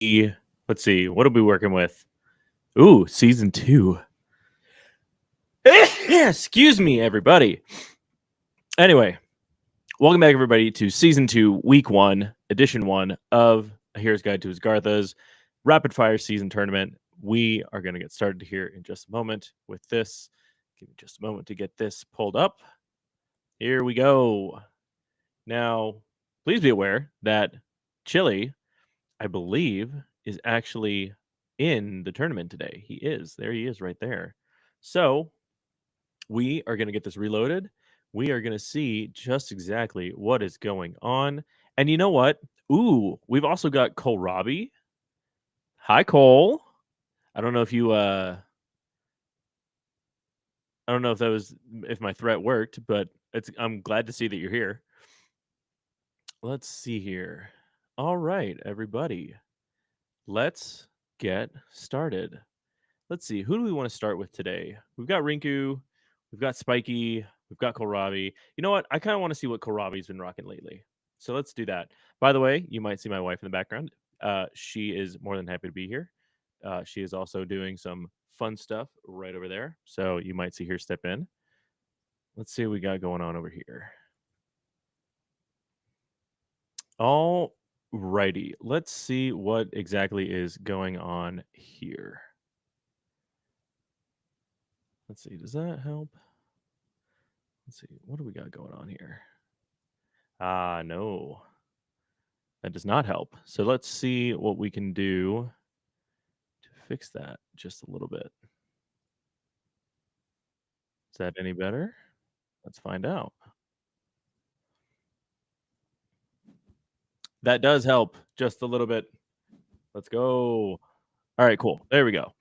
let's see, what are we working with? Ooh, season 2. Excuse me, everybody. Anyway, welcome back, everybody, to season 2, week 1, edition 1 of A Hero's Guide to Asgartha's Rapid Fire Season Tournament. We are going to get started here in just a moment with this. Give me just a moment to get this pulled up. Here we go. Now, please be aware that Chili, I believe, is actually in the tournament today. He is. There he is right there. So we are going to get this reloaded. We are going to see just exactly what is going on. And you know what? Ooh, we've also got Cole Robbie. Hi, Cole. I don't know if you I don't know if that was if my threat worked, but I'm glad to see that you're here. Let's see here. All right, everybody. Let's get started. Let's see. Who do we want to start with today? We've got Rinku, we've got Spiky, we've got Kohlrabi. You know what? I kind of want to see what Kohlrabi's been rocking lately. So let's do that. By the way, you might see my wife in the background. She is more than happy to be here. She is also doing some fun stuff right over there. So you might see her step in. Let's see what we got going on over here. All righty. Let's see what exactly is going on here. Let's see. Does that help? Let's see. What do we got going on here? No. That does not help. So let's see what we can do to fix that just a little bit. Is that any better? Let's find out. That does help just a little bit. Let's go. All right, cool. There we go.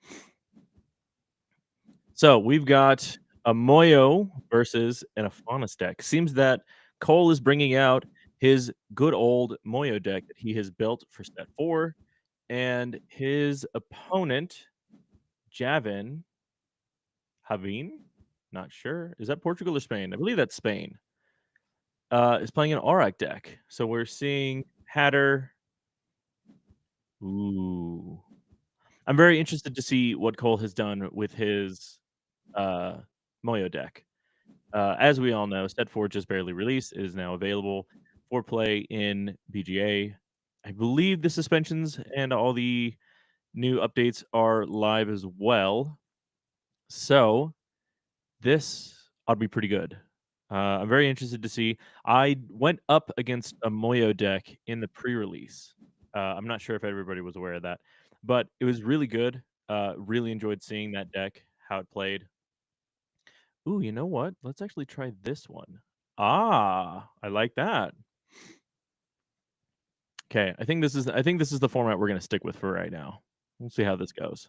So we've got a Moyo versus an Aphanis deck. Seems that Cole is bringing out his good old Moyo deck that he has built for set 4, and his opponent, Javin, not sure. Is that Portugal or Spain? I believe that's Spain. Is playing an Auric deck. So we're seeing Hatter. Ooh. I'm very interested to see what Cole has done with his Moyo deck. As we all know, Set 4 just barely released. It is now available for play in BGA. I believe the suspensions and all the new updates are live as well. So this ought to be pretty good. I'm very interested to see. I went up against a Moyo deck in the pre-release. I'm not sure if everybody was aware of that, but it was really good. Really enjoyed seeing that deck, how it played. Ooh, you know what? Let's actually try this one. Ah, I like that. Okay, I think this is the format we're gonna stick with for right now. We'll see how this goes.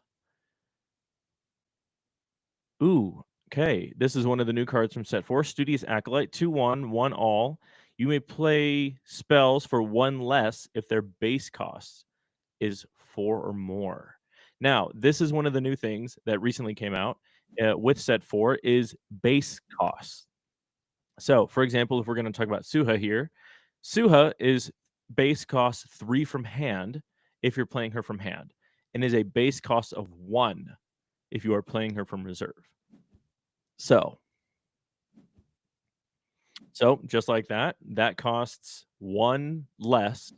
Ooh, okay. This is one of the new cards from set 4. Studious Acolyte, 2/1, 1 all. You may play spells for 1 less if their base cost is 4 or more. Now, this is one of the new things that recently came out with set 4 is base costs. So, for example, if we're going to talk about Suha here, Suha is base cost 3 from hand if you're playing her from hand, and is a base cost of 1 if you are playing her from reserve. So just like that, that costs 1 less.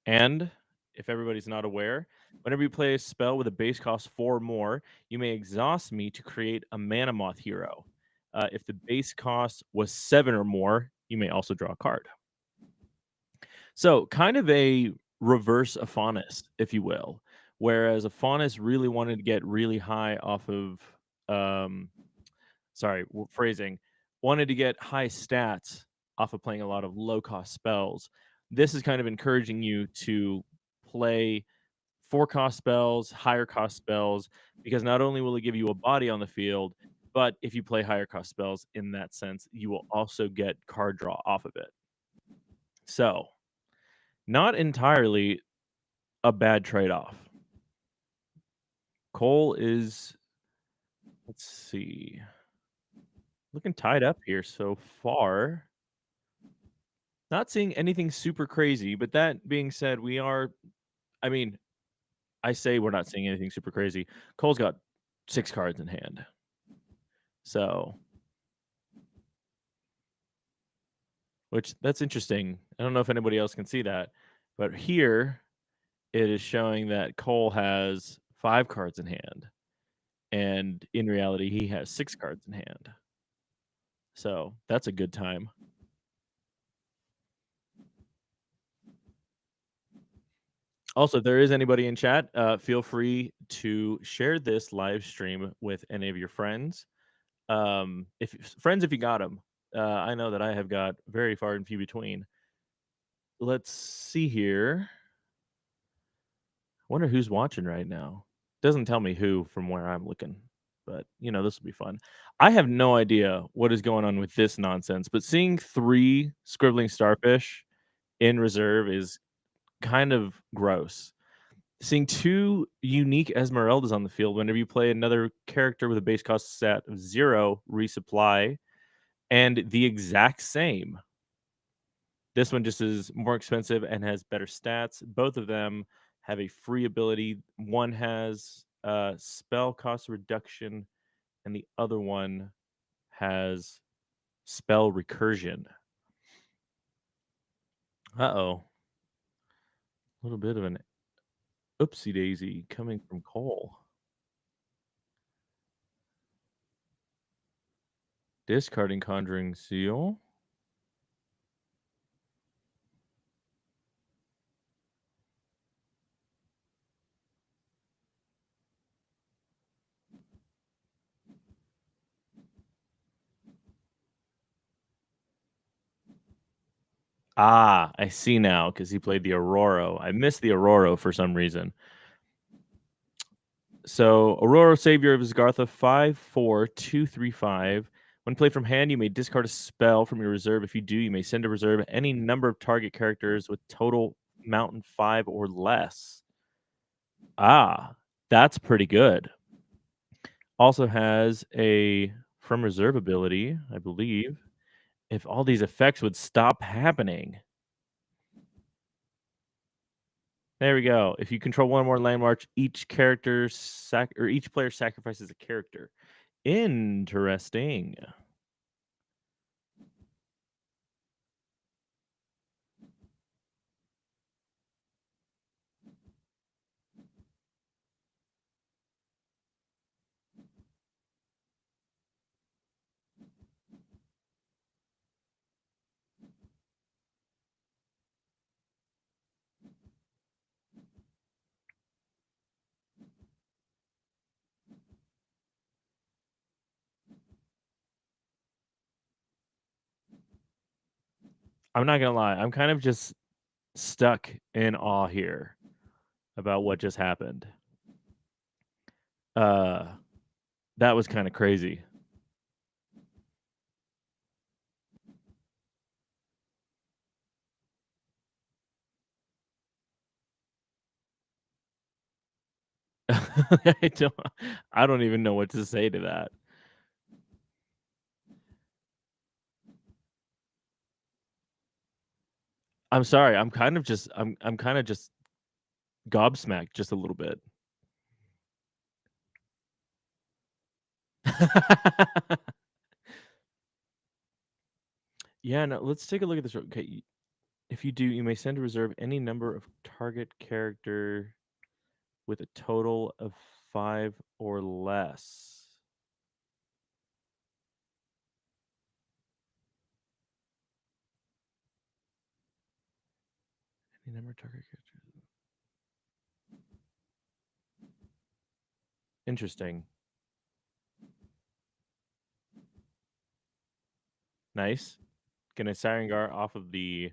And if everybody's not aware, whenever you play a spell with a base cost 4 or more, you may exhaust me to create a Mana Moth hero. If the base cost was 7 or more, you may also draw a card. So kind of a reverse Aphanis, if you will. Whereas Aphanis really wanted to get really high off of phrasing, wanted to get high stats off of playing a lot of low cost spells. This is kind of encouraging you to play 4 cost spells, higher cost spells, because not only will it give you a body on the field, but if you play higher cost spells in that sense, you will also get card draw off of it. So, not entirely a bad trade-off. Cole is, let's see, looking tied up here so far. Not seeing anything super crazy, but that being said, we are I mean, I say we're not seeing anything super crazy. Cole's got 6 cards in hand. So, which that's interesting. I don't know if anybody else can see that, but here it is showing that Cole has 5 cards in hand, and in reality, he has 6 cards in hand. So, that's a good time. Also, if there is anybody in chat, feel free to share this live stream with any of your friends. If friends, if you got them, I know that I have got very far and few between. Let's see here. Wonder who's watching right now. Doesn't tell me who from where I'm looking, but this will be fun. I have no idea what is going on with this nonsense, but seeing 3 scribbling starfish in reserve is kind of gross. Seeing 2 unique Esmeraldas on the field whenever you play another character with a base cost stat of 0, resupply, and the exact same. This one just is more expensive and has better stats. Both of them have a free ability. One has spell cost reduction, and the other one has spell recursion. Uh-oh. A little bit of an oopsie daisy coming from Cole. Discarding Conjuring Seal. Ah, I see now because he played the Aurora. I missed the Aurora for some reason. So Aurora, Savior of Asgartha, 5/4/2/3/5. When played from hand, you may discard a spell from your reserve. If you do, you may send to reserve any number of target characters with total mountain 5 or less. Ah, that's pretty good. Also has a from reserve ability, I believe. If all these effects would stop happening. There we go. If you control one more landmark, each character each player sacrifices a character. Interesting. I'm not gonna lie. I'm kind of just stuck in awe here about what just happened. Uh, that was kind of crazy. I don't. I don't even know what to say to that. I'm sorry. I'm kind of just. I'm kind of just gobsmacked just a little bit. Yeah. No. Let's take a look at this. Okay. If you do, you may send to reserve any number of target character with a total of 5 or less. Any number of target characters. Interesting. Nice. Get a Sarengar off of the.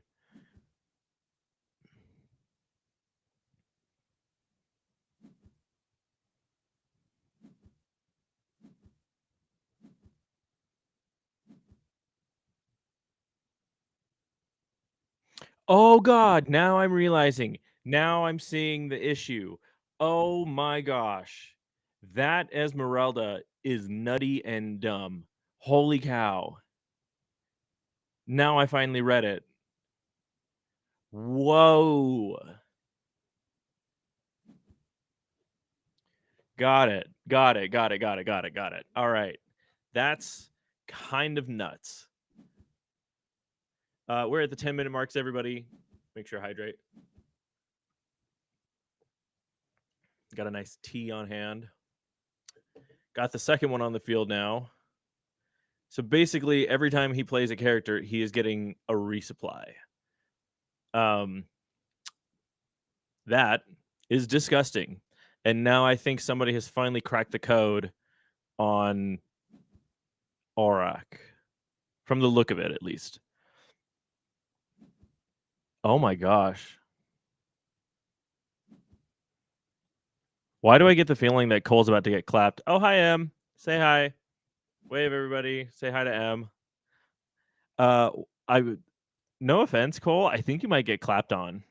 Oh God! Now I'm realizing. Now I'm seeing the issue. Oh my gosh, that Esmeralda is nutty and dumb. Holy cow! Now I finally read it. Whoa. Got it. All right. That's kind of nuts. We're at the 10-minute marks, everybody. Make sure to hydrate. Got a nice tea on hand. Got the second one on the field now. So basically, every time he plays a character, he is getting a resupply. That is disgusting. And now I think somebody has finally cracked the code on Aurak. From the look of it, at least. Oh my gosh. Why do I get the feeling that Cole's about to get clapped? Oh, hi, M. Say hi. Wave, everybody. Say hi to M. I would. No offense, Cole. I think you might get clapped on.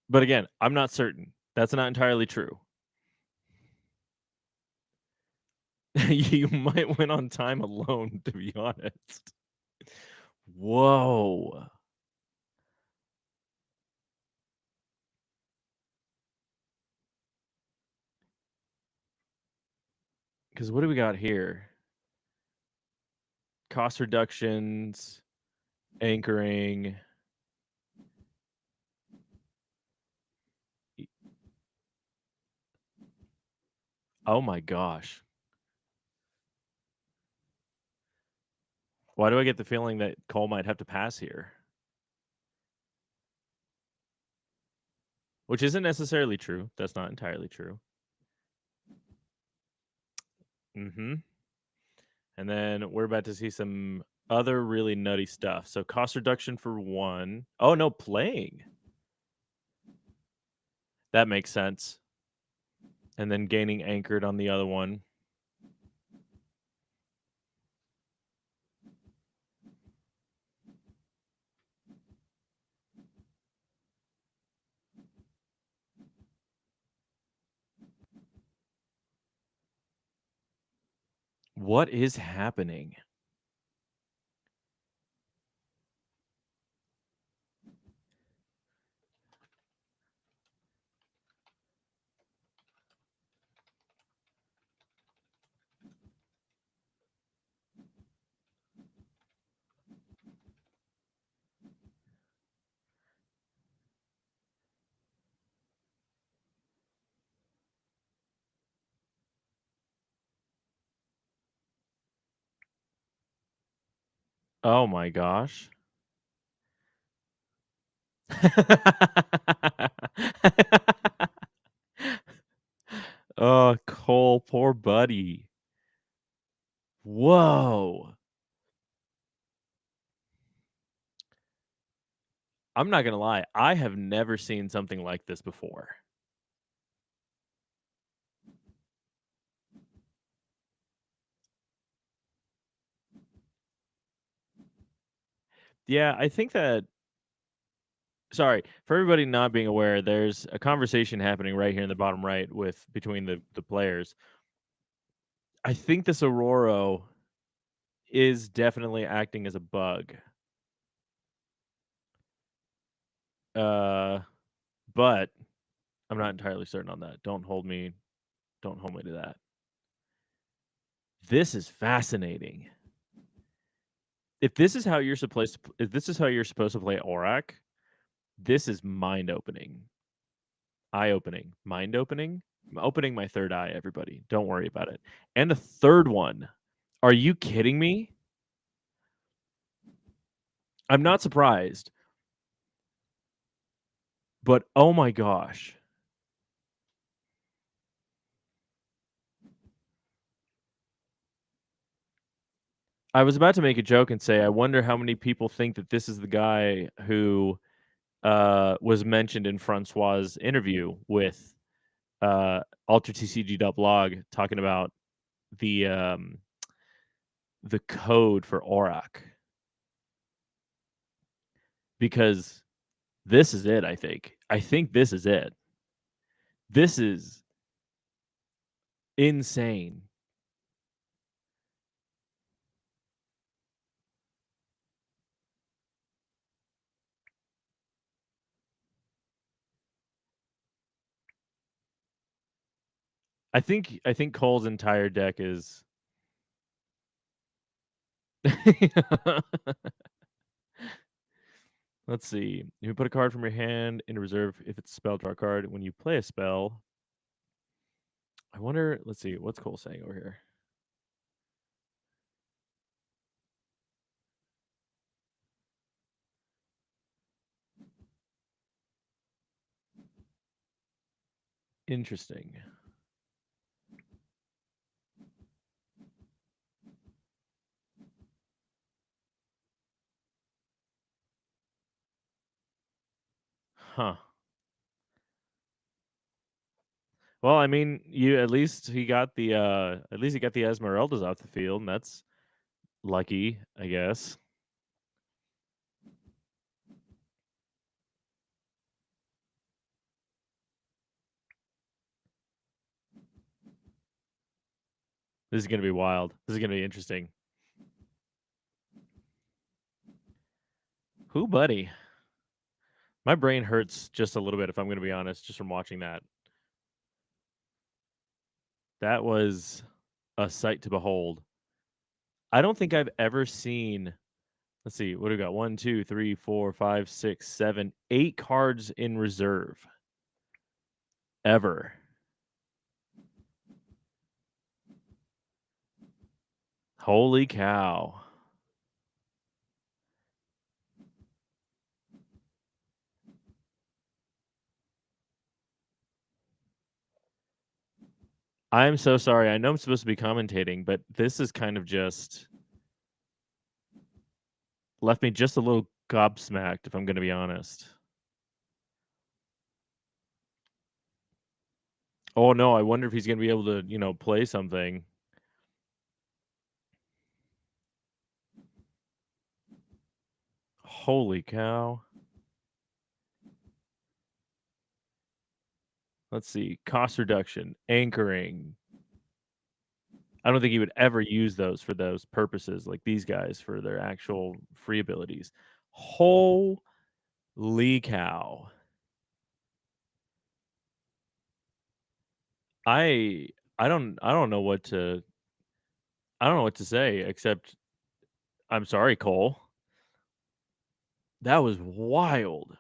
But again, I'm not certain. That's not entirely true. You might win on time alone, to be honest. Whoa. Because what do we got here? Cost reductions, anchoring. Oh my gosh. Why do I get the feeling that Cole might have to pass here? Which isn't necessarily true. That's not entirely true. Mm-hmm. And then we're about to see some other really nutty stuff. So cost reduction for one. Oh, no, playing. That makes sense. And then gaining anchored on the other one. What is happening? Oh my gosh. Oh, Cole, poor buddy. Whoa. I'm not going to lie. I have never seen something like this before. Yeah, I think that. Sorry for everybody not being aware. There's a conversation happening right here in the bottom right with between the players. I think this Aurora is definitely acting as a bug. But I'm not entirely certain on that. Don't hold me to that. This is fascinating. If this is how you're supposed to play Aurak, this is mind opening. Eye opening. Mind opening. I'm opening my third eye, everybody. Don't worry about it. And a third one. Are you kidding me? I'm not surprised. But oh my gosh. I was about to make a joke and say, I wonder how many people think that this is the guy who was mentioned in Francois' interview with Alter TCG.blog talking about the code for Aurak. Because this is it, I think. I think this is it. This is insane. I think Cole's entire deck is. Let's see. You put a card from your hand into reserve if it's a spell, draw a card. When you play a spell, I wonder. Let's see. What's Cole saying over here? Interesting. Huh. Well, I mean, you at least he got the Esmeraldas off the field, and that's lucky, I guess. This is gonna be wild. This is gonna be interesting. Who, buddy? My brain hurts just a little bit, if I'm gonna be honest, just from watching that. That was a sight to behold. I don't think I've ever seen. Let's see, what do we got? 1, 2, 3, 4, 5, 6, 7, 8 cards in reserve. Ever. Holy cow. I'm so sorry. I know I'm supposed to be commentating, but this is kind of just left me just a little gobsmacked, if I'm going to be honest. Oh no, I wonder if he's going to be able to, play something. Holy cow. Let's see. Cost reduction, anchoring. I don't think he would ever use those for those purposes, like these guys for their actual free abilities. Holy cow. I I don't know what to say except I'm sorry, Cole. That was wild.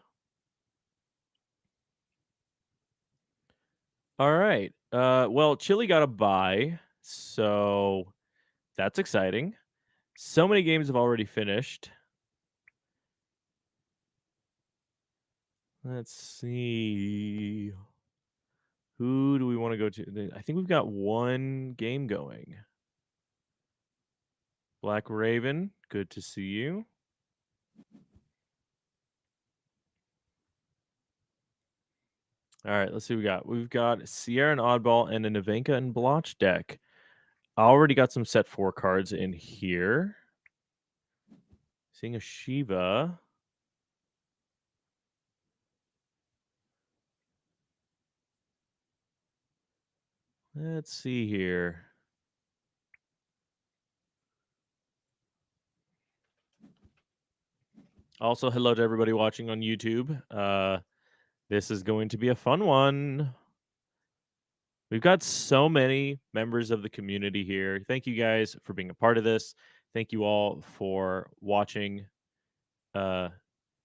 All right. Well, Chile got a bye, so that's exciting. So many games have already finished. Let's see. Who do we want to go to? I think we've got one game going. Black Raven, good to see you. All right, let's see what we got. We've got Sierra and Oddball and a Navenka and Blotch deck. I already got some set 4 cards in here. Seeing a Shiva. Let's see here. Also, hello to everybody watching on YouTube. This is going to be a fun one. We've got so many members of the community here. Thank you guys for being a part of this. Thank you all for watching. This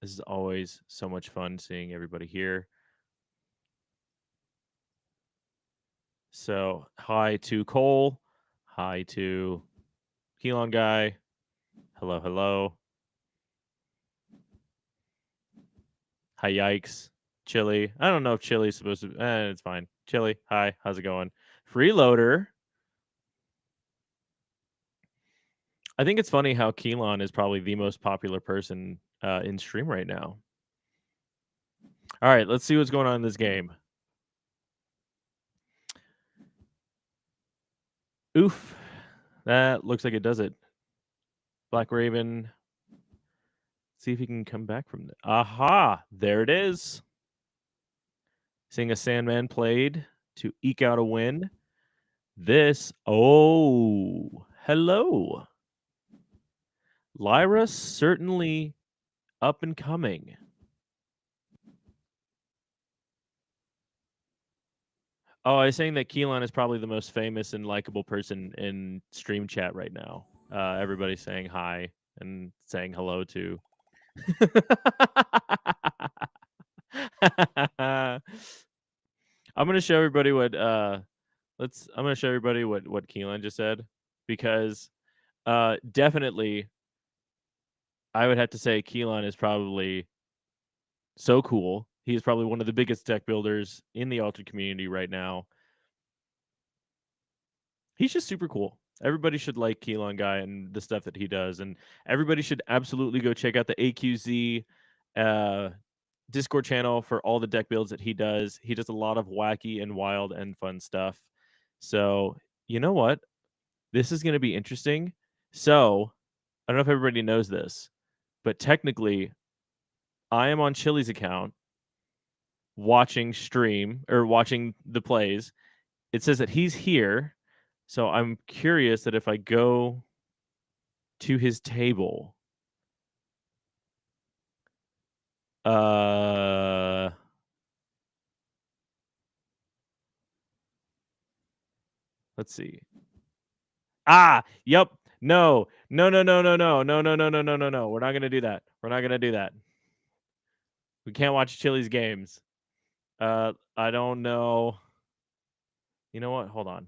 is always so much fun seeing everybody here. So, hi to Cole. Hi to Keelan Guy. Hello, hello. Hi, yikes. Chili. I don't know if Chili's supposed to. It's fine. Chili. Hi. How's it going? Freeloader. I think it's funny how Keelan is probably the most popular person in stream right now. All right, let's see what's going on in this game. Oof. That looks like it does it. Black Raven. See if he can come back from that. Aha! There it is. Seeing a Sandman played to eke out a win. Oh, hello. Lyra certainly up and coming. Oh, I was saying that Keelan is probably the most famous and likable person in stream chat right now. Everybody's saying hi and saying hello to. I'm gonna show everybody what I'm gonna show everybody what Keelan just said because definitely I would have to say Keelan is probably so cool. He is probably one of the biggest deck builders in the Altered community right now. He's just super cool. Everybody should like Keelan Guy and the stuff that he does, and everybody should absolutely go check out the AQZ uh, Discord channel for all the deck builds that he does. He does a lot of wacky and wild and fun stuff. So you know what? This is going to be interesting. So I don't know if everybody knows this, but technically, I am on Chili's account watching stream or watching the plays. It says that he's here. So I'm curious that if I go to his table, uh let's see. Ah, yep. No. No, no, no, no, no. No, no, no, no, no, no, no. We're not gonna do that. We're not gonna do that. We can't watch Chili's games. I don't know. You know what? Hold on.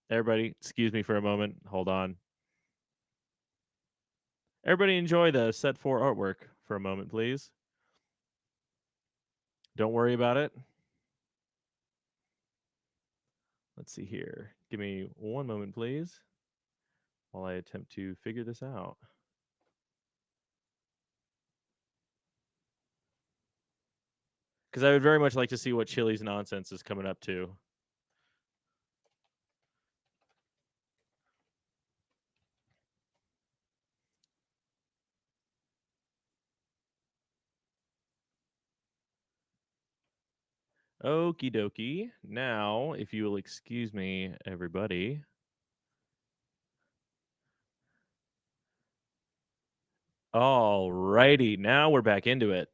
Everybody, excuse me for a moment. Hold on. Everybody enjoy the set 4 artwork for a moment, please. Don't worry about it. Let's see here. Give me one moment, please, while I attempt to figure this out. Because I would very much like to see what Chili's nonsense is coming up to. Okie dokie. Now, if you will excuse me, everybody. Alrighty, now we're back into it.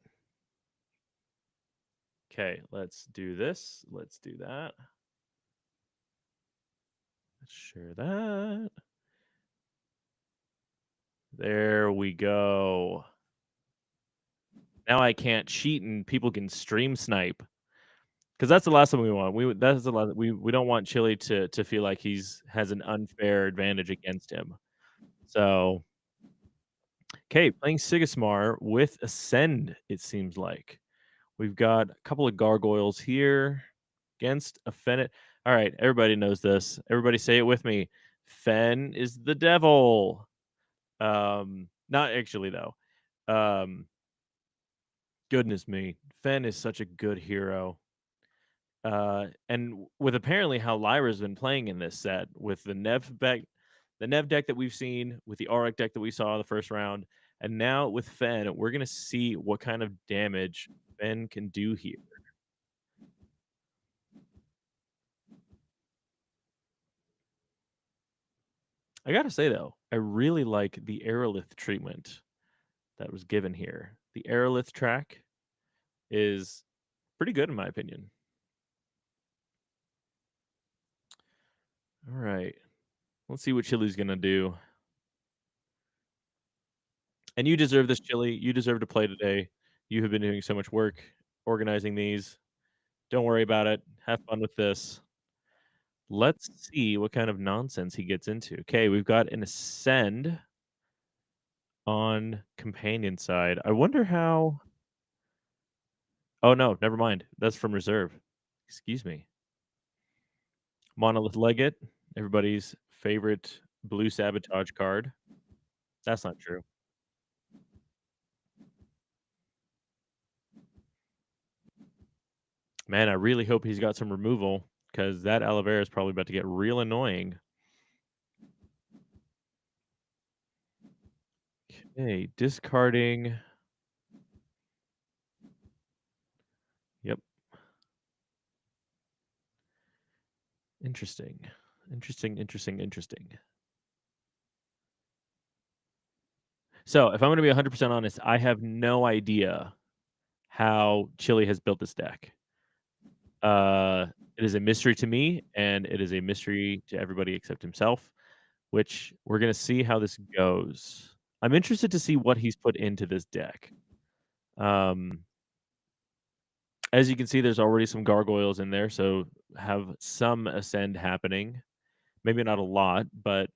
Okay, let's do this. Let's do that. Let's share that. There we go. Now I can't cheat and people can stream snipe. Because that's the last thing we want. We don't want Chili to feel like has an unfair advantage against him. So okay, playing Sigismar with Ascend, it seems like. We've got a couple of gargoyles here against a Fen. All right, everybody knows this. Everybody say it with me. Fen is the devil. Not actually though. Goodness me. Fen is such a good hero. And with apparently how Lyra's been playing in this set with the Nev deck that we've seen, with the Auric deck that we saw in the first round, and now with Fen, we're gonna see what kind of damage Fen can do here. I gotta say though, I really like the Aerolith treatment that was given here. The Aerolith track is pretty good in my opinion. All right, let's see what Chili's gonna do. And you deserve this, Chili. You deserve to play today. You have been doing so much work organizing these. Don't worry about it. Have fun with this. Let's see what kind of nonsense he gets into. Okay, we've got an Ascend on companion side. I wonder how. Oh no, never mind. That's from reserve. Excuse me. Monolith Legate, everybody's favorite blue sabotage card. That's not true. Man, I really hope he's got some removal because that aloe vera is probably about to get real annoying. Okay, discarding. Yep. Interesting. Interesting. So, if I'm going to be 100% honest, I have no idea how Chili has built this deck. Uh, it is a mystery to me, and it is a mystery to everybody except himself, which we're gonna see how this goes. I'm interested to see what he's put into this deck. Um, as you can see, there's already some gargoyles in there, so have some ascend happening. Maybe not a lot, but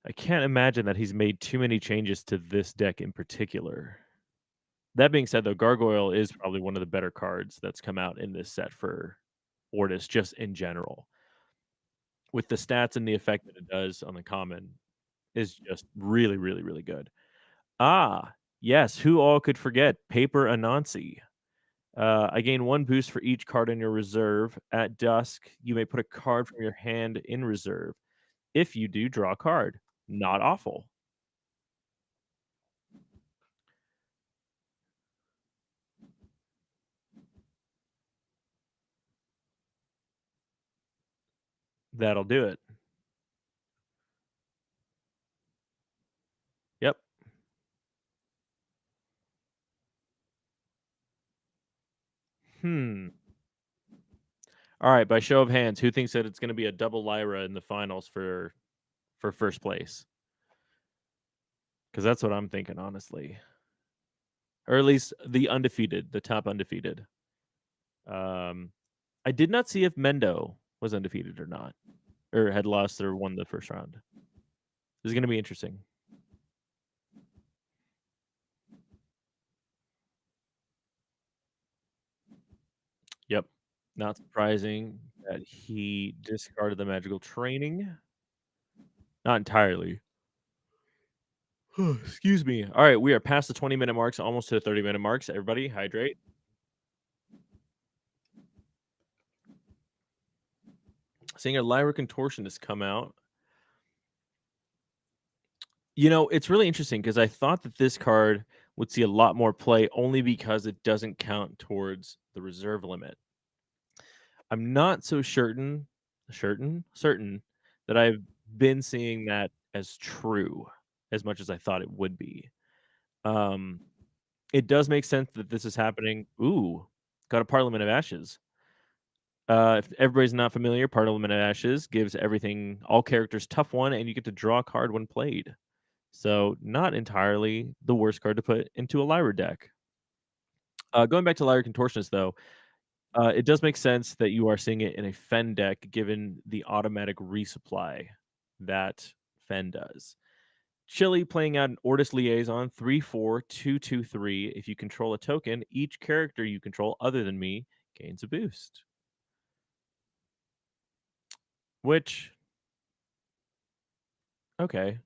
I can't imagine that he's made too many changes to this deck in particular. That being said, though, Gargoyle is probably one of the better cards that's come out in this set for Ortis, just in general. With the stats and the effect that it does on the common is just really, really, really good. Ah, yes, who all could forget Paper Anansi? I gain 1 boost for each card in your reserve. At dusk, you may put a card from your hand in reserve. If you do, draw a card. Not awful. That'll do it. Yep. Hmm. All right, by show of hands, who thinks that it's gonna be a double Lyra in the finals for first place? Because that's what I'm thinking, honestly. Or at least the undefeated, the top undefeated. Um, I did not see if Mendo was undefeated or not, or had lost or won the first round. This is gonna be interesting. Yep. Not surprising that he discarded the magical training. Not entirely. Excuse me. All right, we are past the 20-minute marks, almost to the 30-minute marks. Everybody, hydrate. Seeing a Lyra Contortionist come out. You know, it's really interesting because I thought that this card would see a lot more play only because it doesn't count towards the reserve limit. I'm not so certain that I've been seeing that as true as much as I thought it would be. Um, it does make sense that this is happening. Ooh, got a Parliament of Ashes. If everybody's not familiar, Parliament of Ashes gives everything, all characters, tough one, and you get to draw a card when played. So not entirely the worst card to put into a Lyra deck. Going back to Lyra Contortionist, though, it does make sense that you are seeing it in a Fen deck, given the automatic resupply that Fen does. Chili playing out an Ortis Liaison 3/4/2/2/3. If you control a token, each character you control other than me gains a boost. Which, okay,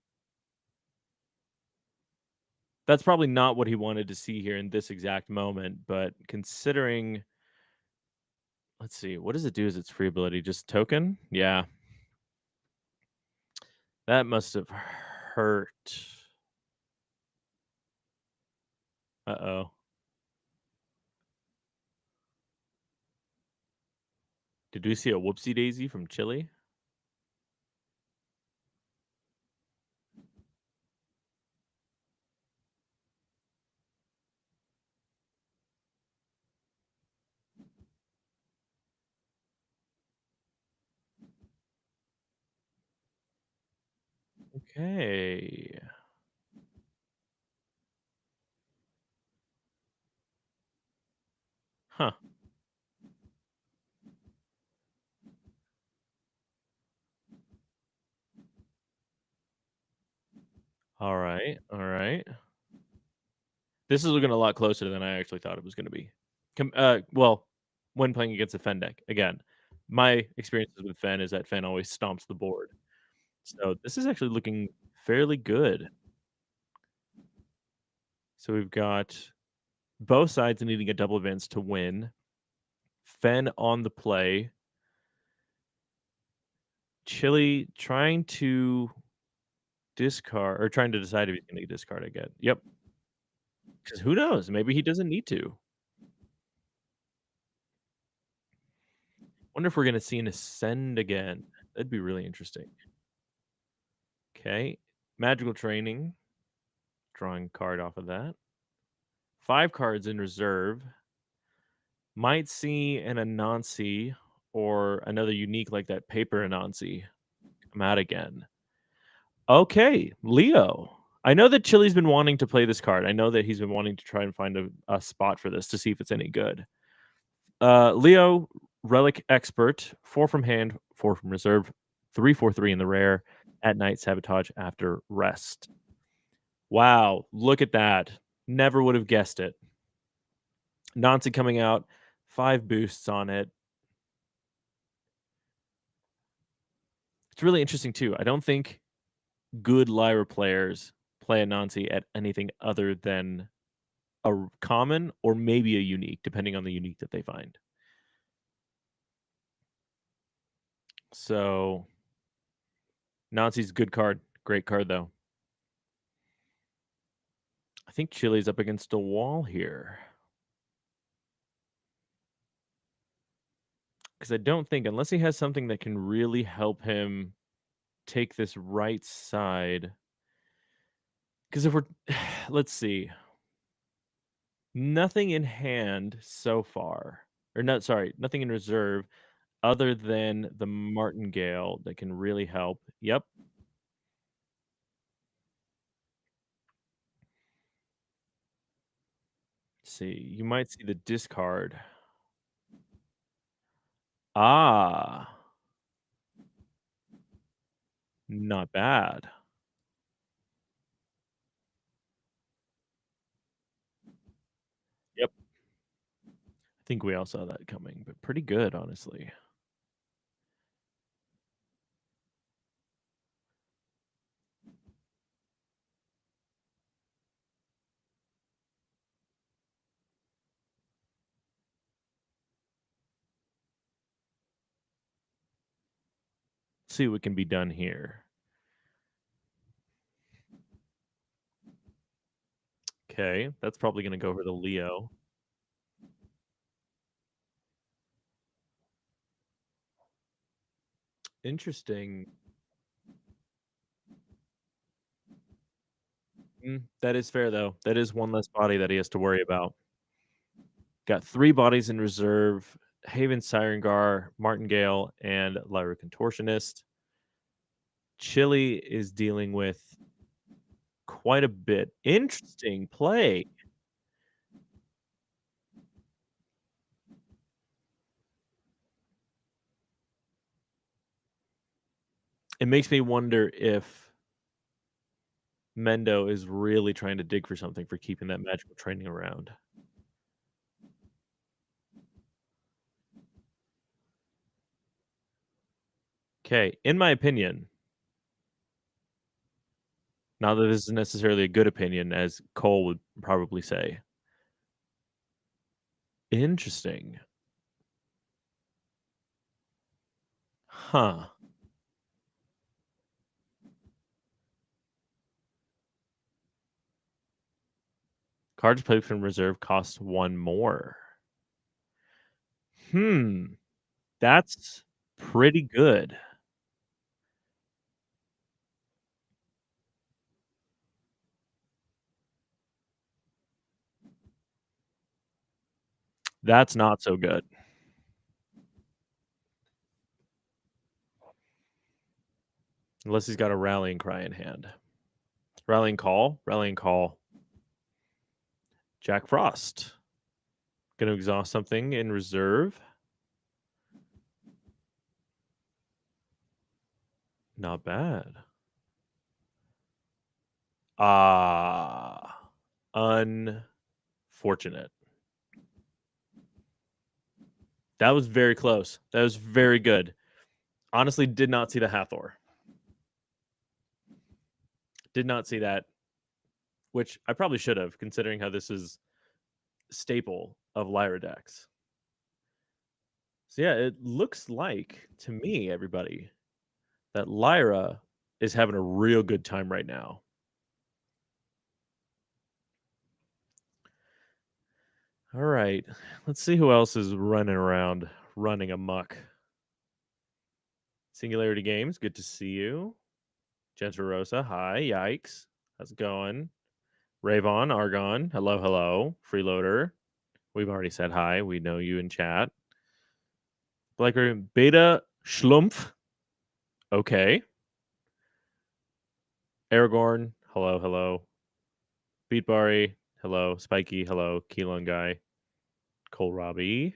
that's probably not what he wanted to see here in this exact moment, but considering, let's see, what does it do as its free ability? Just token? Yeah, that must have hurt. Uh-oh. Did we see a whoopsie daisy from Chile? Okay. Huh. All right. All right. This is looking a lot closer than I actually thought it was going to be. Well, when playing against a Fen deck, again, my experiences with Fen is that Fen always stomps the board. So this is actually looking fairly good. So we've got both sides needing a double advance to win. Fen on the play. Chili trying to discard or trying to decide if he's going to discard again. Yep. Because who knows? Maybe he doesn't need to. Wonder if we're going to see an ascend again. That'd be really interesting. Okay. Magical training. Drawing card off of that. 5 cards in reserve. Might see an Anansi or another unique like that paper Anansi come out again. Okay, Leo. I know that Chili's been wanting to play this card. I know that he's been wanting to try and find a spot for this to see if it's any good. Leo, Relic Expert, 4 from hand, 4 from reserve, 3/3 in the rare, at night sabotage after rest. Wow, look at that. Never would have guessed it. Nancy coming out, 5 boosts on it. It's really interesting too. I don't think good Lyra players play a Nancy at anything other than a common or maybe a unique, depending on the unique that they find. So Nancy's a good card. Great card though. I think Chili's up against a wall here. Because I don't think, unless he has something that can really help him take this right side. Because if we're, let's see, nothing in hand so far, or not, sorry, nothing in reserve other than the Martingale that can really help. Yep. See, you might see the discard. Ah, not bad. Yep. I think we all saw that coming, but pretty good, honestly. See what can be done here. Okay, that's probably going to go over to Leo. Interesting. That is fair, though. That is one less body that he has to worry about. Got 3 bodies in reserve, Haven Sirengar, Martingale, and Lyra Contortionist. Chili is dealing with quite a bit. Interesting play. It makes me wonder if Mendo is really trying to dig for something for keeping that magical training around. Okay, in my opinion, not that this is necessarily a good opinion, as Cole would probably say. Interesting. Huh. Cards played from reserve cost 1 more. Hmm. That's pretty good. That's not so good. Unless he's got a rallying cry in hand. Rallying call. Rallying call. Jack Frost. Gonna exhaust something in reserve. Not bad. Ah, unfortunate. That was very close. That was very good. Honestly, did not see the Hathor. Did not see that, which I probably should have, considering how this is staple of Lyra decks. So yeah, it looks like to me, everybody, that Lyra is having a real good time right now. All right, let's see who else is running around, running amok. Singularity Games, good to see you. Gentarosa, hi, yikes. How's it going? Ravon, Argon, hello, hello. Freeloader. We've already said hi. We know you in chat. Blacker Beta Schlumpf. Okay. Aragorn. Hello, hello. Beatbari. Hello. Spiky. Hello. Keelan Guy. Kohlrabi.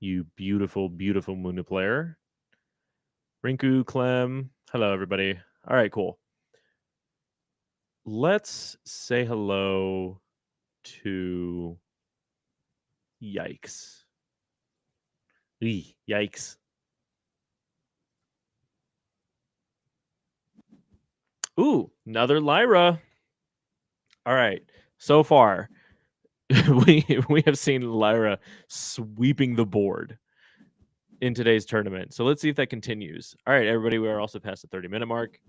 You beautiful, beautiful Moona player. Rinku Clem. Hello, everybody. All right, cool. Let's say hello to Yikes. Yikes. Ooh, another Lyra. All right. So far, we have seen Lyra sweeping the board in today's tournament. So let's see if that continues. All right, everybody, we are also past the 30-minute mark.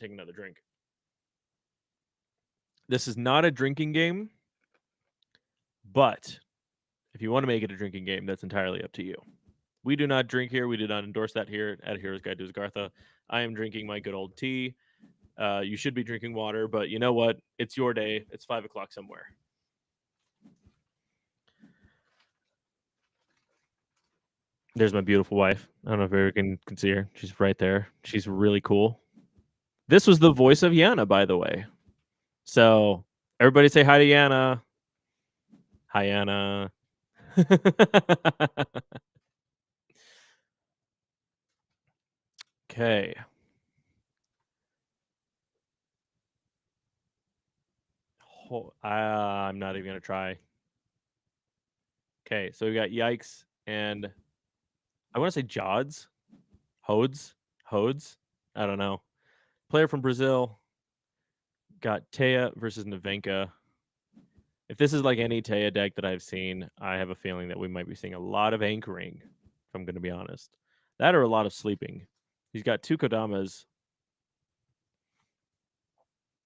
Take another drink. This is not a drinking game, but if you want to make it a drinking game, that's entirely up to you. We do not drink here. We do not endorse that here at Hero's Guide to Asgartha. I am drinking my good old tea. You should be drinking water, but you know what? It's your day. It's 5 o'clock somewhere. There's my beautiful wife. I don't know if everyone can see her. She's right there. She's really cool. This was the voice of Yana, by the way. So everybody say hi to Yana. Hi, Yana. Okay. I'm not even going to try. Okay, so we got Yikes and I want to say Jods. Hodes. I don't know. Player from Brazil. Got Taya versus Navenka. If this is like any Taya deck that I've seen, I have a feeling that we might be seeing a lot of anchoring, if I'm going to be honest. That or a lot of sleeping. He's got 2 Kodamas,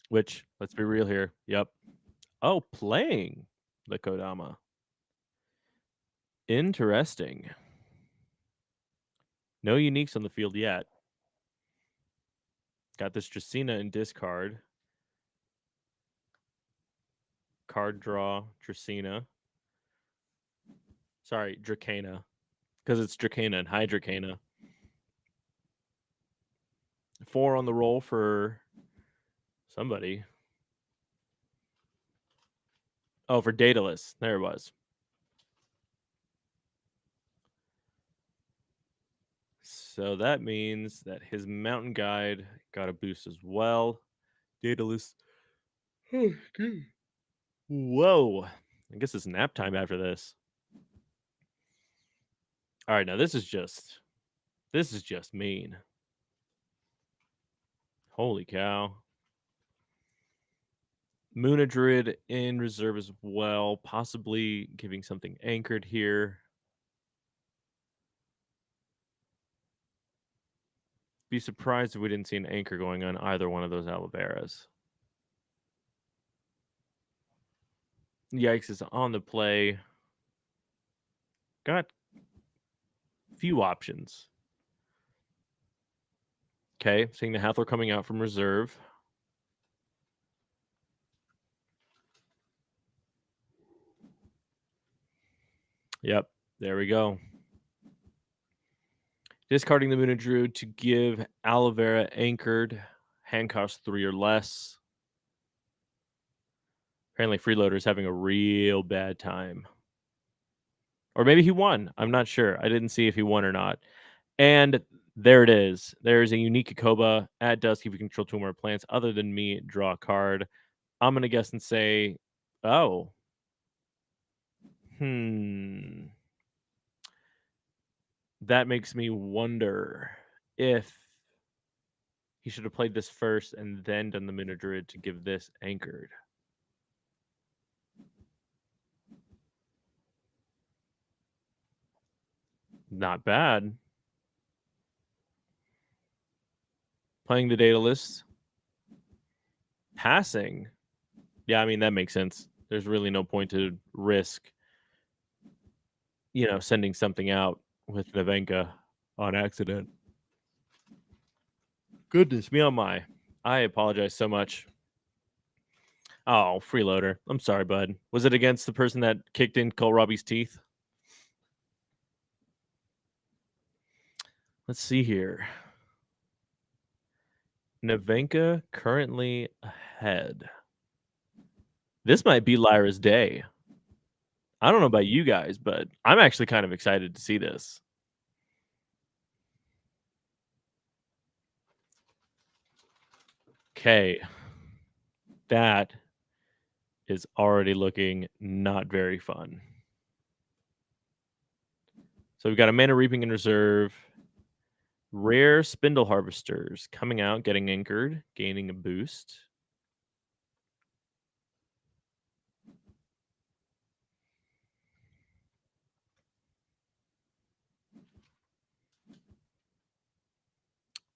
which, let's be real here. Yep. Oh, playing the Kodama. Interesting. No uniques on the field yet. Got this Tracina in discard. Card draw, Tracina. Sorry, Dracana. Because it's Dracana and Hydracana. 4 on the roll for somebody. Oh, for Daedalus. There it was. So that means that his mountain guide got a boost as well. Daedalus. Whoa. I guess it's nap time after this. All right, now this is just mean. Holy cow. Moona Druid in reserve as well, possibly giving something anchored here. Be surprised if we didn't see an anchor going on either one of those Alaveras. Yikes is on the play. Got few options. Okay, seeing the Hathor coming out from reserve. Yep, there we go. Discarding the Moona Druid to give Alavera anchored. Hand cost 3 or less. Apparently Freeloader's having a real bad time. Or maybe he won. I'm not sure. I didn't see if he won or not. And there it is. There's a unique Koba. At dusk, if you control 2 more plants other than me, draw a card. I'm going to guess and say, oh. That makes me wonder if he should have played this first and then done the Moona Druid to give this anchored. Not bad. Playing the Daedalus. Passing. Yeah, I mean, that makes sense. There's really no point to risk, sending something out with Navenka on accident. Goodness me, oh my. I apologize so much. Oh, freeloader. I'm sorry, bud. Was it against the person that kicked in Kohlrabi's teeth? Let's see here. Nevenka currently ahead. This might be Lyra's day. I don't know about you guys, but I'm actually kind of excited to see this. Okay. That is already looking not very fun. So we've got a Mana Reaping in reserve. Rare Spindle Harvesters coming out, getting anchored, gaining a boost.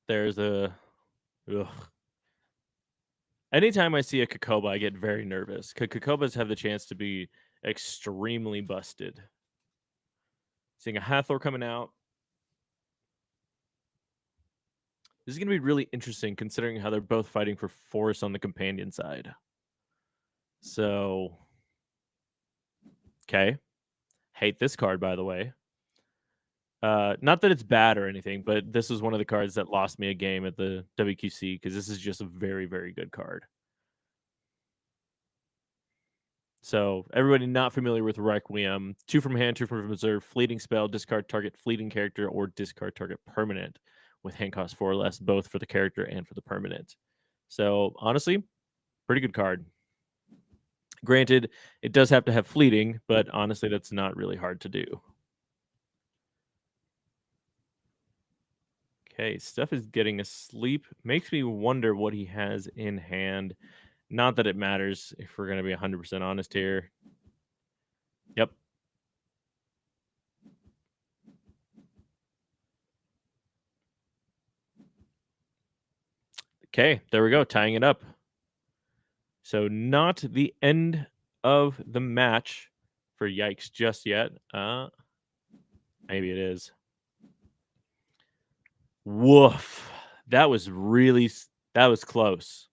There's a... Ugh. Anytime I see a Kokoba, I get very nervous. Kokobas have the chance to be extremely busted. Seeing a Hathor coming out. This is going to be really interesting considering how they're both fighting for force on the companion side. So, okay. Hate this card, by the way. Not that it's bad or anything, but this was one of the cards that lost me a game at the WQC because this is just a very, very good card. So everybody not familiar with Requiem, 2 from hand, 2 from reserve, fleeting spell, discard target fleeting character or discard target permanent with hand cost 4 or less, both for the character and for the permanent. So honestly, pretty good card. Granted, it does have to have fleeting, but honestly, that's not really hard to do. Okay, Steph is getting asleep. Makes me wonder what he has in hand. Not that it matters if we're going to be 100% honest here. Yep. Okay, there we go, tying it up. So not the end of the match for Yikes just yet. Maybe it is. Woof. That was close.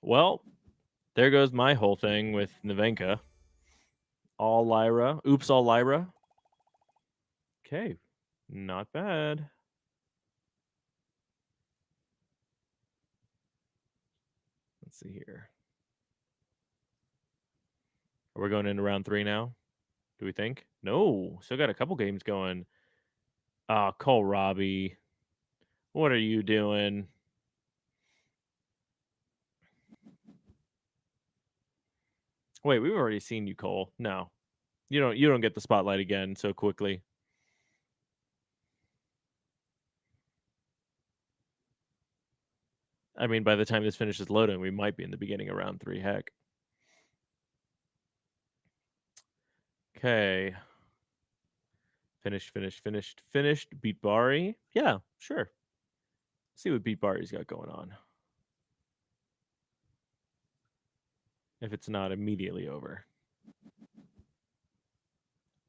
Well, there goes my whole thing with Nevenka. All Lyra. Oops, all Lyra. Okay, not bad. Let's see here. Are we going into round 3 now? Do we think? No, still got a couple games going. Kohlrabi. What are you doing? Wait, we've already seen you, Cole. No. You don't get the spotlight again so quickly. I mean, by the time this finishes loading, we might be in the beginning of round 3. Heck. Okay. Finished. Beat Bari. Yeah, sure. Let's see what Beat Bari's got going on. If it's not immediately over.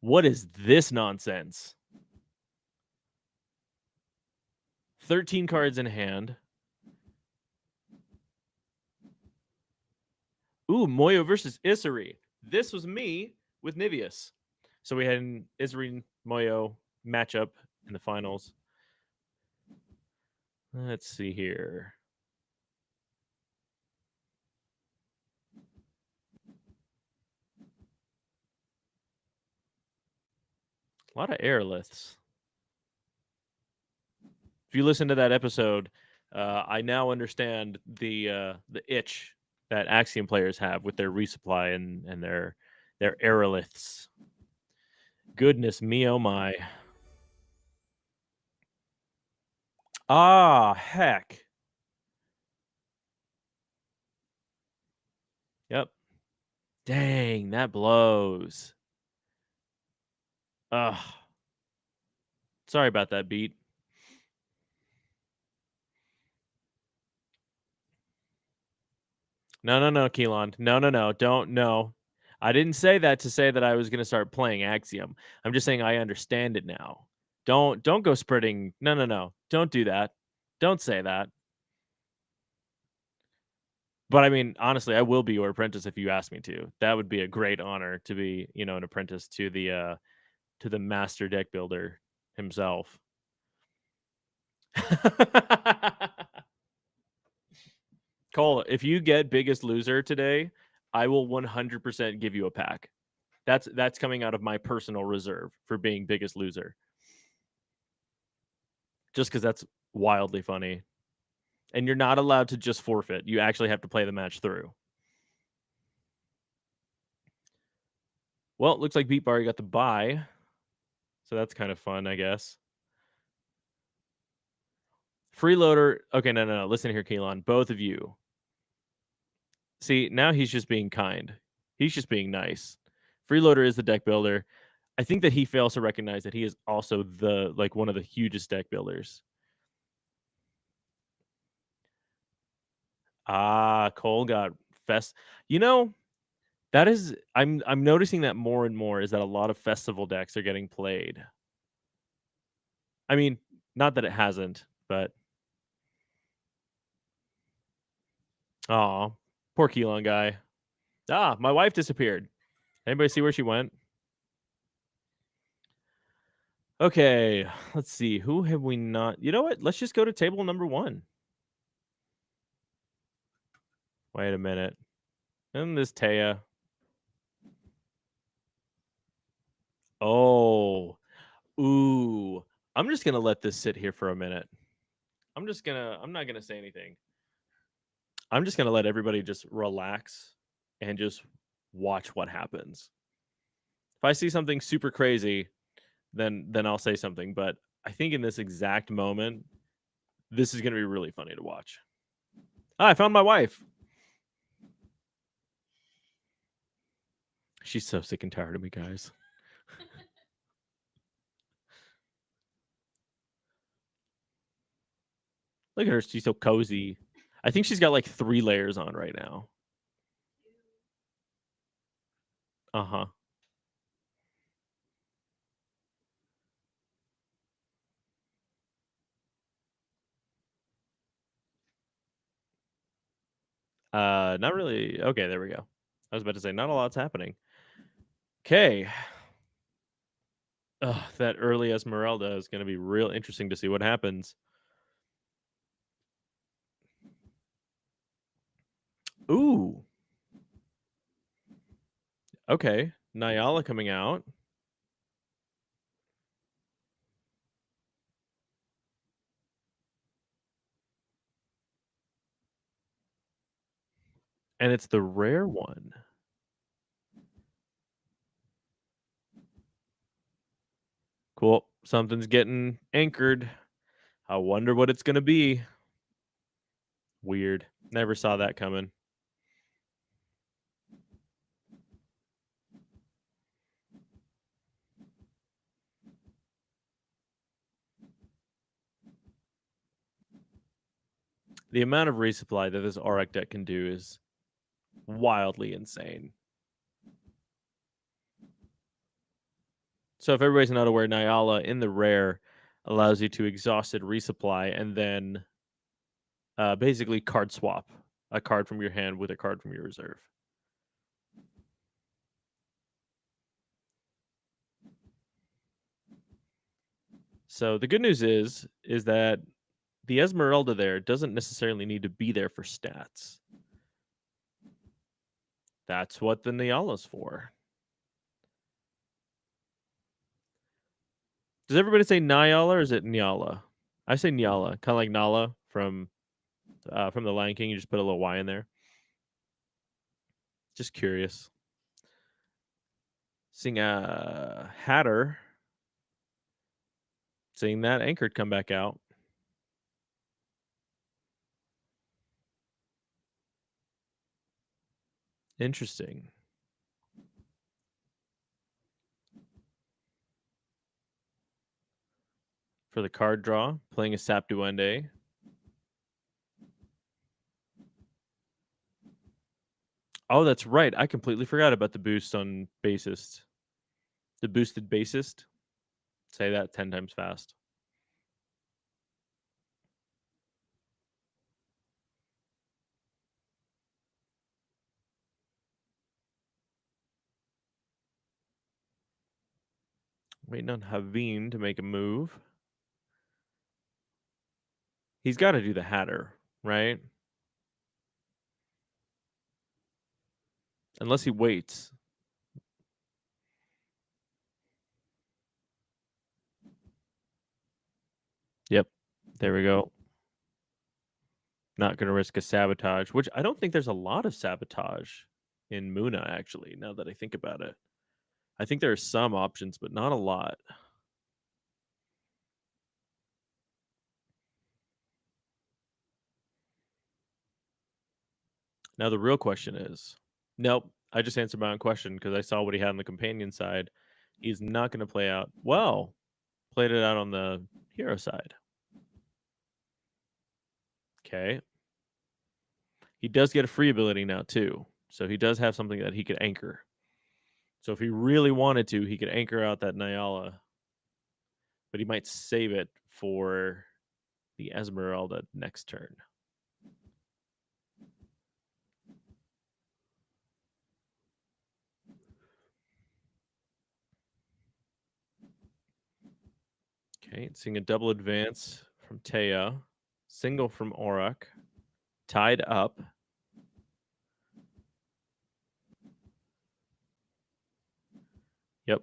What is this nonsense? 13 cards in hand. Ooh, Moyo versus Isari. This was me with Nivius. So we had an Isari Moyo matchup in the finals. Let's see here. A lot of airliths. If you listen to that episode, I now understand the itch that Axiom players have with their resupply and their aeroliths. Goodness me, oh my. Ah, heck. Yep. Dang, that blows. Ugh. Sorry about that, Beat. No, Keelan. No. Don't, no. I didn't say that to say that I was going to start playing Axiom. I'm just saying I understand it now. Don't go spreading. No. Don't do that. Don't say that. But I mean, honestly, I will be your apprentice if you ask me to. That would be a great honor to be, an apprentice to the master deck builder himself. Cole, if you get biggest loser today, I will 100% give you a pack. That's coming out of my personal reserve for being biggest loser. Just because that's wildly funny. And you're not allowed to just forfeit. You actually have to play the match through. Well, it looks like Beat Bar got the bye. So that's kind of fun, I guess. Freeloader. Okay, no. Listen here, Keelan. Both of you. See, now he's just being kind. He's just being nice. Freeloader is the deck builder. I think that he fails to recognize that he is also one of the hugest deck builders. Cole got fest. That is I'm noticing that more and more is that a lot of festival decks are getting played. I mean, not that it hasn't, but poor Keelan guy. My wife disappeared. Anybody see where she went? Okay, let's see. Who have we not? You know what? Let's just go to table number 1. Wait a minute. And this Taya. Oh. Ooh. I'm just going to let this sit here for a minute. I'm not going to say anything. I'm just going to let everybody just relax and just watch what happens. If I see something super crazy, then I'll say something. But I think in this exact moment, this is going to be really funny to watch. I found my wife. She's so sick and tired of me, guys. Look at her. She's so cozy. I think she's got like 3 layers on right now. Uh-huh. Not really. Okay, there we go. I was about to say, not a lot's happening. Okay. That early Esmeralda is going to be real interesting to see what happens. Ooh. Okay. Nyala coming out. And it's the rare one. Cool. Something's getting anchored. I wonder what it's going to be. Weird. Never saw that coming. The amount of resupply that this Auric deck can do is wildly insane. So if everybody's not aware, Nyala in the rare allows you to exhausted resupply and then basically card swap a card from your hand with a card from your reserve. So the good news is that the Esmeralda there doesn't necessarily need to be there for stats. That's what the Nyala's for. Does everybody say Nyala or is it Nyala? I say Nyala, kind of like Nala from the Lion King. You just put a little Y in there. Just curious. Seeing Hatter. Seeing that anchored come back out. Interesting. For the card draw, playing a Sap Duende. Oh, that's right. I completely forgot about the boost on bassist. The boosted bassist. Say that 10 times fast. Waiting on Haveen to make a move. He's got to do the Hatter, right? Unless he waits. Yep. There we go. Not going to risk a sabotage, which I don't think there's a lot of sabotage in Muna, actually, now that I think about it. I think there are some options, but not a lot. Now, the real question is nope, I just answered my own question because I saw what he had on the companion side. He's not going to play out. Well, played it out on the hero side. Okay. He does get a free ability now, too. So he does have something that he could anchor. So if he really wanted to, he could anchor out that Nyala, but he might save it for the Esmeralda next turn. Okay, seeing a double advance from Taya, single from Auroch, tied up. Yep.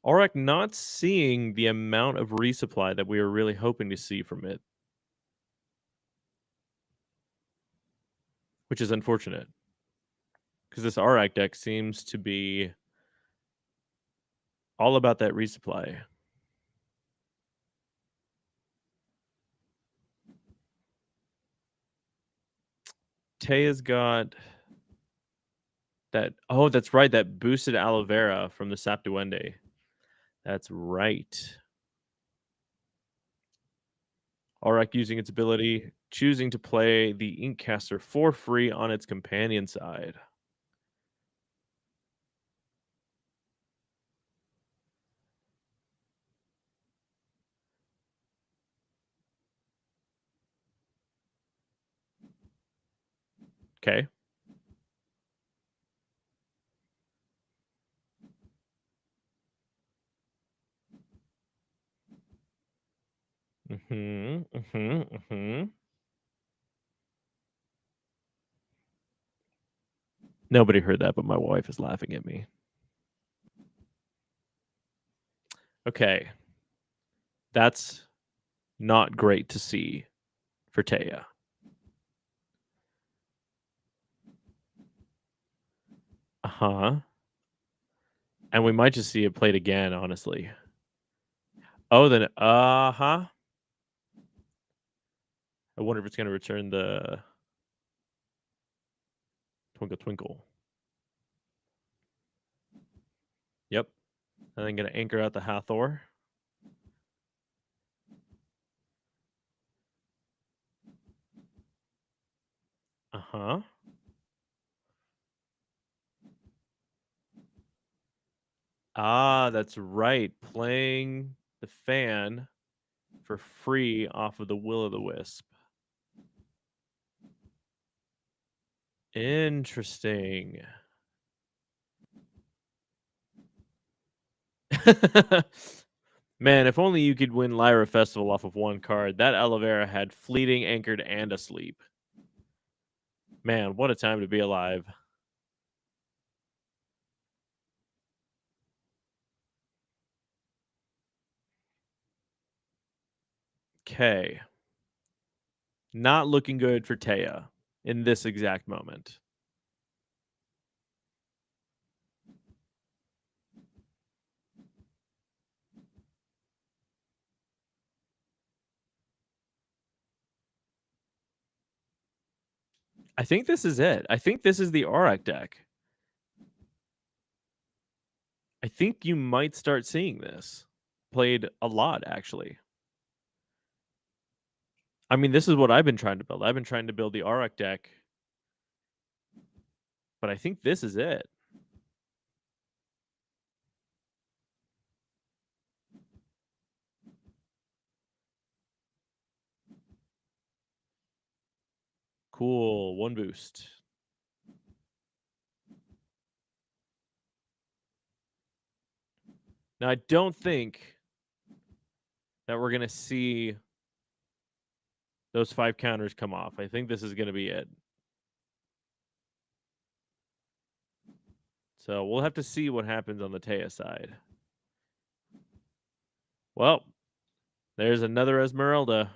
Auroch not seeing the amount of resupply that we were really hoping to see from it, which is unfortunate because this Auroch deck seems to be all about that resupply. Taya's got that. Oh, that's right. That boosted aloe vera from the Sap Duende. That's right. Auroch using its ability, choosing to play the Inkcaster for free on its companion side. Okay. Nobody heard that, but my wife is laughing at me. Okay. That's not great to see for Taya. Uh-huh. And we might just see it played again, honestly. Oh, then uh-huh. I wonder if it's going to return the Twinkle Twinkle. Yep. And then going to anchor out the Hathor. Uh-huh. Ah, that's right. Playing the fan for free off of the Will-o'-the-Wisp. Interesting. Man, if only you could win Lyra Festival off of one card. That aloe vera had fleeting, anchored, and asleep. Man, what a time to be alive. Okay. Not looking good for Taya in this exact moment. I think this is it. I think this is the Auroch deck. I think you might start seeing this played a lot, actually. I mean, this is what I've been trying to build. I've been trying to build the Auroch deck, but I think this is it. Cool. 1 boost. Now, I don't think that we're going to see those 5 counters come off. I think this is going to be it. So we'll have to see what happens on the Taya side. Well, there's another Esmeralda.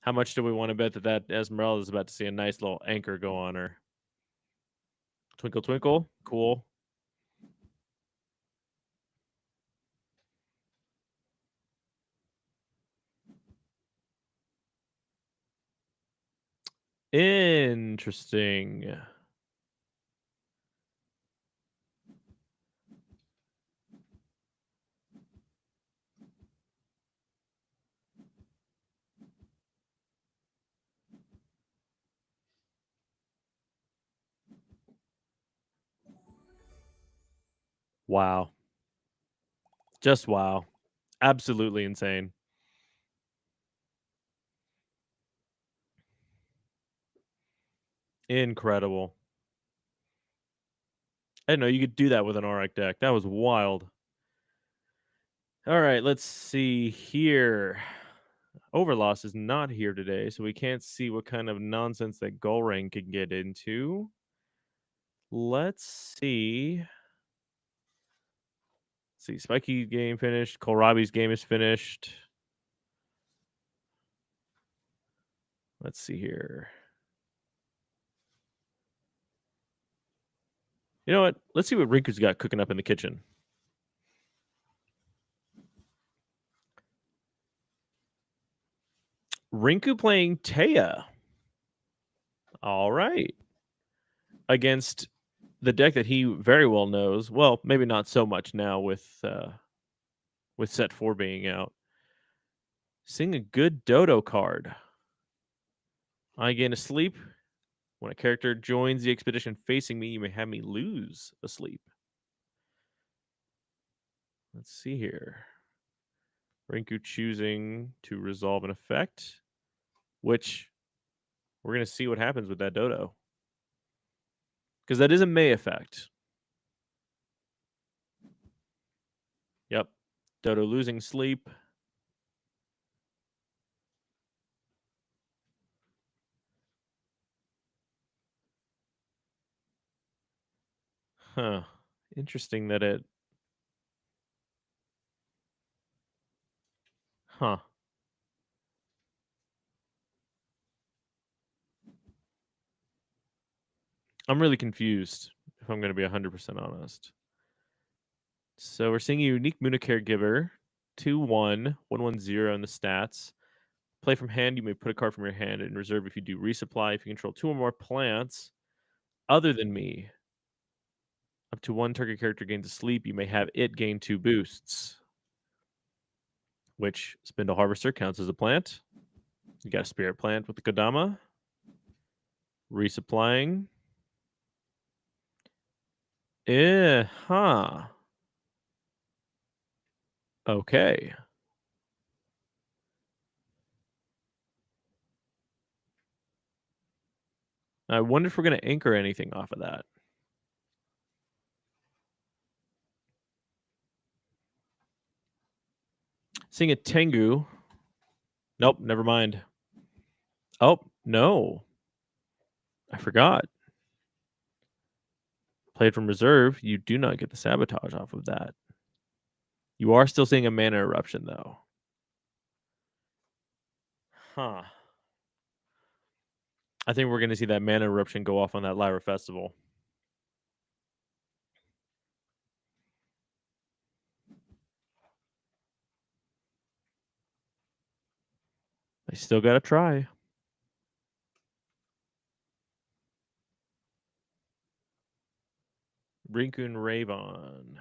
How much do we want to bet that Esmeralda is about to see a nice little anchor go on her? Twinkle, twinkle. Cool. Interesting. Wow. Just wow. Absolutely insane. Incredible. I didn't know you could do that with an Auric deck. That was wild. All right, let's see here. Overloss is not here today, so we can't see what kind of nonsense that Golrain can get into. Let's see. Spiky game finished. Kohlrabi's game is finished. Let's see here. You know what? Let's see what Rinku's got cooking up in the kitchen. Rinku playing Taya. All right. Against the deck that he very well knows. Well, maybe not so much now with set 4 being out. Seeing a good Dodo card. I gain a sleep. When a character joins the expedition facing me, you may have me lose a sleep. Let's see here. Rinku choosing to resolve an effect, which we're going to see what happens with that Dodo. Because that is a May effect. Yep. Dodo losing sleep. Huh. Interesting that it... Huh. I'm really confused, if I'm going to be 100% honest. So we're seeing a unique Muna Caregiver, 2/1, 1/1/0 in the stats. Play from hand, you may put a card from your hand in reserve if you do resupply. If you control 2 or more plants other than me, up to 1 target character gains a sleep, you may have it gain 2 boosts. Which Spindle Harvester counts as a plant. You got a Spirit Plant with the Kodama. Resupplying. Huh. Okay. I wonder if we're going to anchor anything off of that. Seeing a Tengu. Nope, never mind. Oh, no. I forgot. Played from reserve, you do not get the sabotage off of that. You are still seeing a mana eruption, though. Huh. I think we're going to see that mana eruption go off on that Lyra Festival. I still got to try. Rinku and Ravon.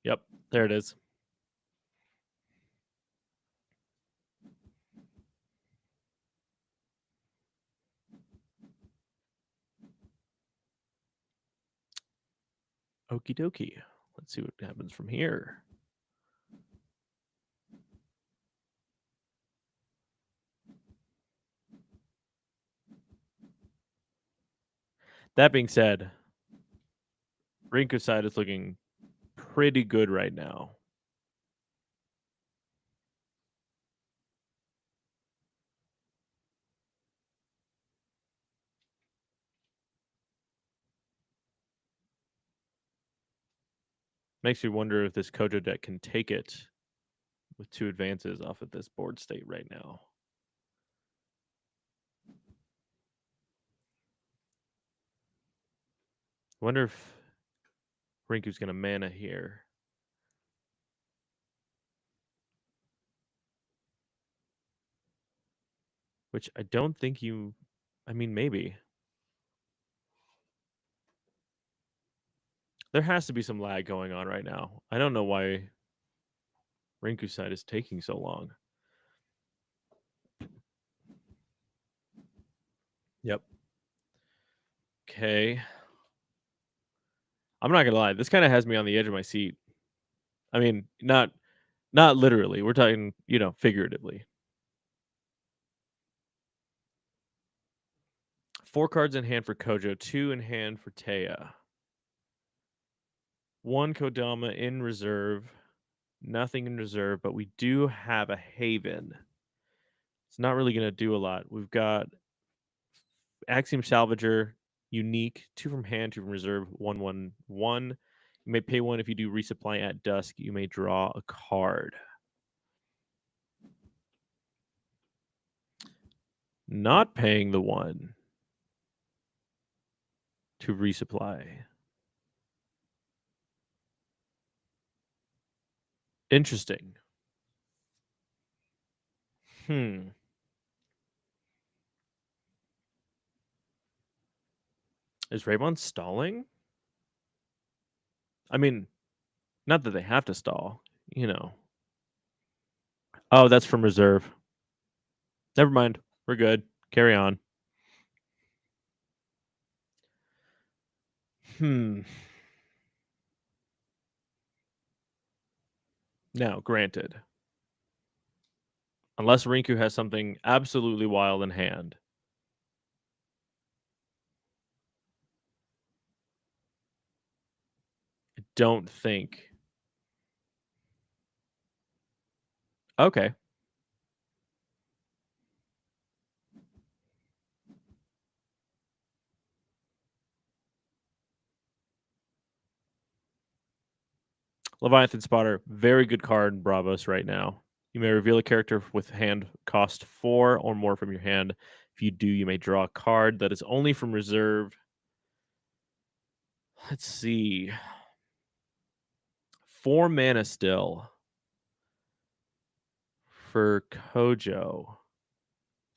Yep, there it is. Okie dokie. Let's see what happens from here. That being said, Rinku's side is looking pretty good right now. Makes you wonder if this Kojo deck can take it with 2 advances off of this board state right now. Wonder if Rinku's going to mana here. Which I don't think you... I mean, maybe. There has to be some lag going on right now. I don't know why Rinku's side is taking so long. Yep. Okay. I'm not gonna lie. This kind of has me on the edge of my seat. I mean, not literally. We're talking, figuratively. 4 cards in hand for Kojo, 2 in hand for Taya. 1 Kodama in reserve. Nothing in reserve, but we do have a Haven. It's not really going to do a lot. We've got Axiom Salvager, unique, 2 from hand, 2 from reserve, 1/1/1. You may pay 1 if you do resupply at dusk. You may draw a card. Not paying the 1 to resupply. Interesting. Is Raybon stalling? I mean, not that they have to stall, Oh, that's from reserve. Never mind. We're good. Carry on. Now, granted, unless Rinku has something absolutely wild in hand, I don't think. Okay. Leviathan Spotter, very good card in Bravos right now. You may reveal a character with hand cost 4 or more from your hand. If you do, you may draw a card that is only from reserve. Let's see. 4 mana still for Kojo.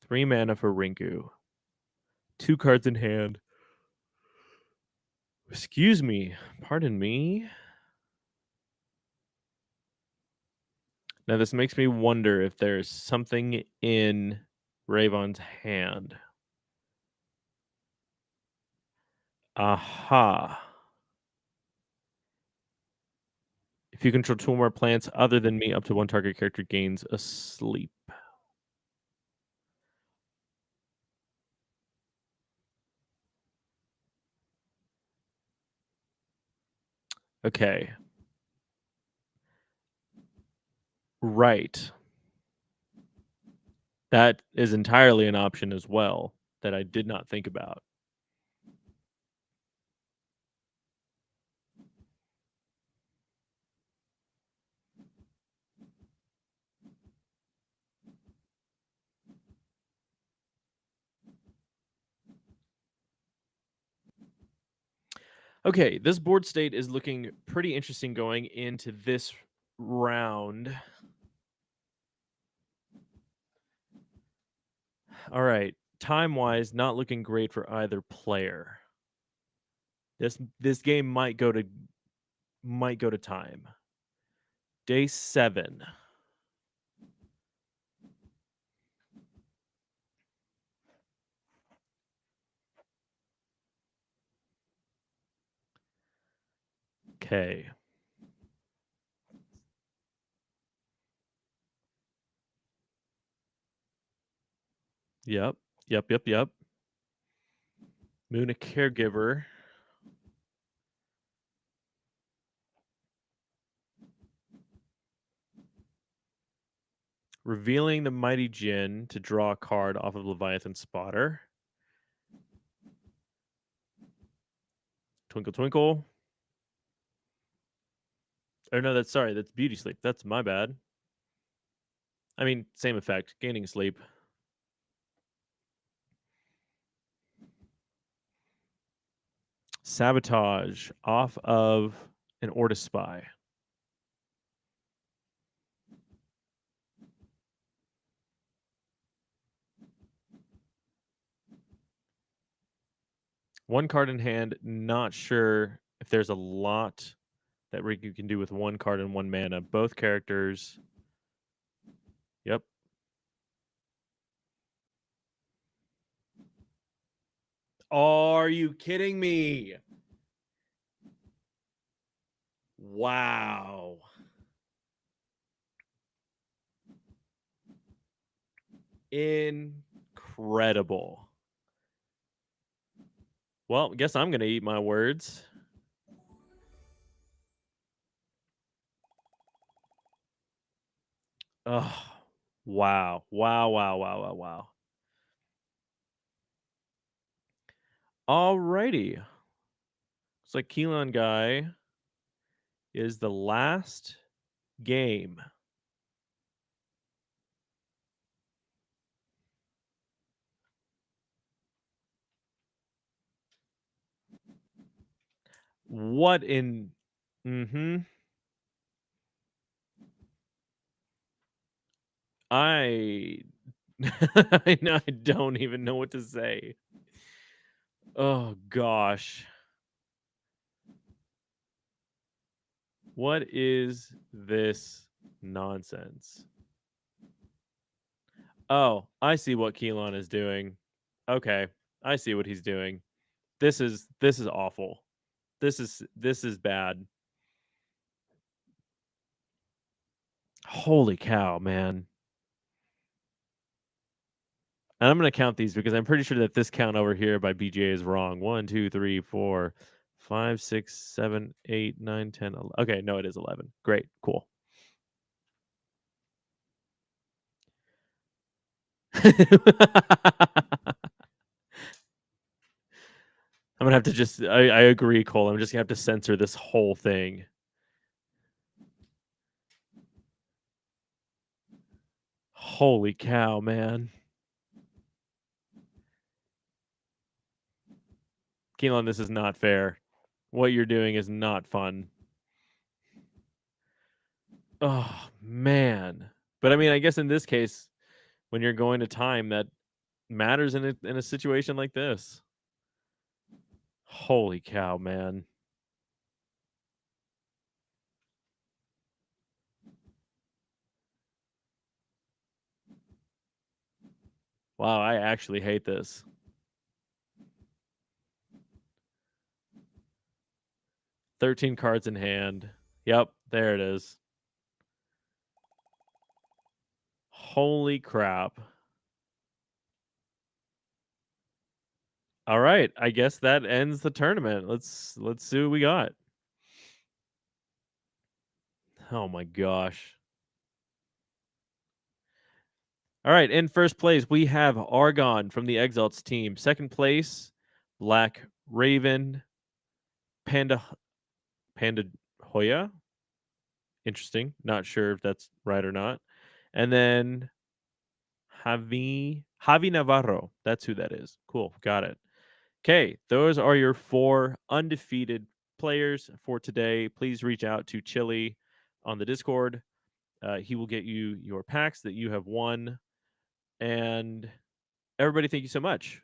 3 mana for Rinku. 2 cards in hand. Excuse me. Pardon me. Now, this makes me wonder if there's something in Ravon's hand. Aha. If you control 2 more plants other than me, up to 1 target character gains a sleep. Okay. Right. That is entirely an option as well that I did not think about. Okay, this board state is looking pretty interesting going into this round. All right, time-wise, not looking great for either player. This game might go to time. Day 7. Okay. Yep. Moon a caregiver. Revealing the Mighty Djinn to draw a card off of Leviathan Spotter. Twinkle Twinkle. Or no, that's Beauty Sleep. That's my bad. I mean, same effect. Gaining sleep. Sabotage off of an Ortis Spy. One card in hand. Not sure if there's a lot that Riku can do with one card and one mana. Both characters. Yep. Are you kidding me? Wow. Incredible. Well, I guess I'm going to eat my words. Oh, wow. Alrighty. Looks like Keelan Guy is the last game. What in... I don't even know what to say. Oh, gosh. What is this nonsense? Oh, I see what Keelan is doing. Okay, I see what he's doing. This is awful. This is bad. Holy cow, man. And I'm going to count these because I'm pretty sure that this count over here by BJ is wrong. 1, 2, 3, 4, 5, 6, 7, 8, 9, 10, 11. Okay, no, it is 11. Great, cool. I'm going to have to just, I agree, Cole. I'm just going to have to censor this whole thing. Holy cow, man. Keelan, this is not fair. What you're doing is not fun. Oh, man. But I mean, I guess in this case, when you're going to time, that matters in a situation like this. Holy cow, man. Wow, I actually hate this. $13 cards in hand. Yep, there it is. Holy crap. All right, I guess that ends the tournament. Let's see what we got. Oh my gosh. All right, in first place, we have Argon from the Exalts team. Second place, Black Raven, Panda Hoya. Interesting. Not sure if that's right or not. And then Javi Navarro. That's who that is. Cool. Got it. Okay, those are your 4 undefeated players for today. Please reach out to Chili on the Discord. He will get you your packs that you have won. And everybody, thank you so much.